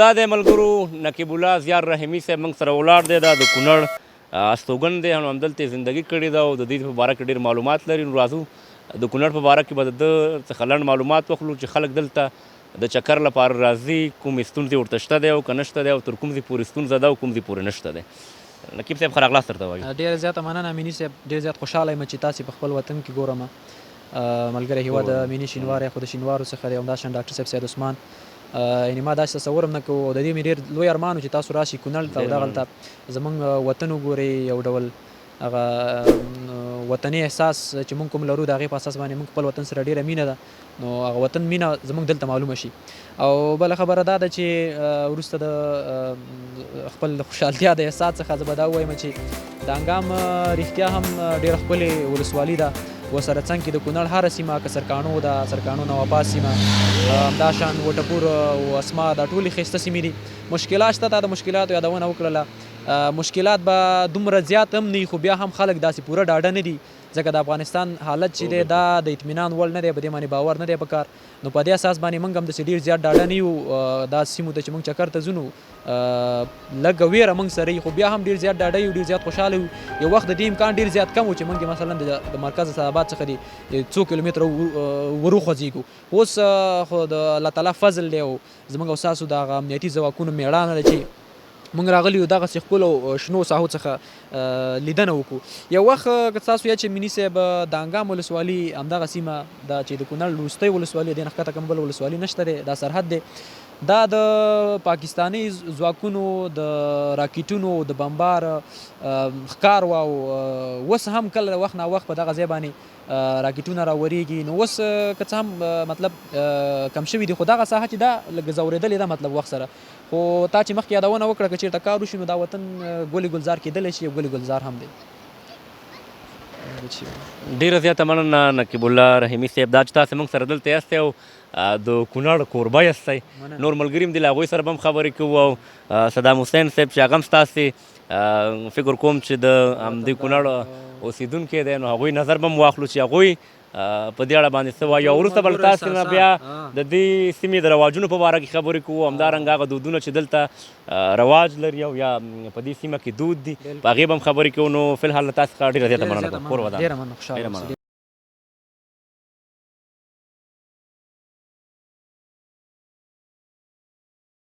دا د ملګرو نقیب الله زیار رحیمي صاحب موږ سره ولاړ دی. دا د کونړ استوګن دی، همدلته یې زندګي کړې ده او د دې په باره کې ډېر معلومات لري. نو راځو د کونړ په باره کې به د ده څخه لنډ معلومات واخلو چې خلک دلته د چکر لپاره راځي، کومې ستونزې ورته شته دی او که نشته دی او تر کوم ځای پورې ستونزه ده او کوم ځای پورې نشته دی. نقیب صاحب ښه راغلاست درته وایو. ډېره زیاته مننه امیني صاحب، ډېر زیات خوشحاله یم چې تاسې په خپل وطن کې ګورم. ملګری هېواد امیني شینواری خو د شینوارو څخه دی، همداشان ډاکټر صاحب سید عثمان. یعنې ما داسې تصور هم نه کوو او د دې مې ډېر لوی ارمان و چې تاسو راشئ کونړ ته او دغلته زموږ وطن وګورئ، یو ډول هغه وطني احساس چې موږ کوم لرو د هغې په اساس باندې موږ خپل وطن سره ډېره مینه ده، نو هغه وطن مینه زموږ دلته معلومه شي. او بله خبره دا ده چې وروسته د خپل خوشحالتیا د احساس څخه زه به دا ووایم چې د انګام رښتیا هم ډېره ښکلې ولسوالي ده. ورسره څنګ کې د کونړ هره سیمه که سرکاڼو ده، سرکاڼو نواباد سیمه، همداشان وټپور او اسما دا ټولې ښایسته سیمې دي. مشکلات شته، تا د مشکلاتو یادونه وکړله. مشکلات به دومره زیات هم نه وي، خو بیا هم خلک داسې پوره ډاډه نه دي، ځکه د افغانستان حالت چې دی دا د اطمینان وړ نه دی، په دې باندې باور نه دی پکار. نو په دې اساس باندې موږ هم داسې ډېر زیات ډاډه نه یو دا سیمو ته چې موږ چکر ته ځو. نو لږه ویره موږ سره وي، خو بیا هم ډېر زیات ډاډه یو، ډېر زیات خوشحاله یو. یو وخت د دې امکان ډېر زیات کم و چې موږ مثلا د مرکز اسداباد څخه د 2 کیلومتره وروخوځېږو. اوس خو د الله تعالی فضل دی او زموږ او ستاسو د هغه امنیتي ځواکونو مېړانه ده چې موږ راغلي یو دغسې ښکلو شنو ساحو څخه لیدنه وکړو. یو وخت که تاسو یاد چې میني صاحب د انګام ولسوالي همدغه سیمه دا چې د کونړ وروستۍ ولسوالي دې نه ښکته کوم بل ولسوالي نشته دی، دا سرحد دی. دا د پاکستاني ځواکونو د راکېټونو د بمبار ښکار و او اوس هم کله وخت نا وخت په دغه ځای باندې راکېټونه راورېږي. نو اوس که څه هم مطلب کم شوي دي، خو دغه ساحه چې دا لږ ځورېدلې ده مطلب وخت سره. خو تا چې مخکې یادونه وکړه که چېرته کار وشي نو دا وطن ګلې ګلزار کېدلی شي او ګلې ګلزار هم دی. ډېره زیاته مننه نقیب الله رحیمي صاحب، دا چې تاسې موږ سره دلته یاستئ او د کونړ کوربه یاستئ. نور ملګري هم دي، له هغوی سره به هم خبرې کوو. او صدام حسین صاحب چې هغه هم ستاسې فکر کوم چې د همدې کونړ اوسېدونکی دی، نو هغوی نظر به هم واخلو چې هغوی په دې اړه باندې څه وایي. او وروسته به له تاسې نه بیا د دې سیمې د رواجونو په باره کې خبرې کوو، همدارنګه هغه دودونه چې دلته رواج لري او یا په دې سیمه کې دود دي، په هغې به هم خبرې کوو. نو فی الحال له تاسې څخه ډېره زیاته مننه. کور ودان. ډېره مننه، خوشحاله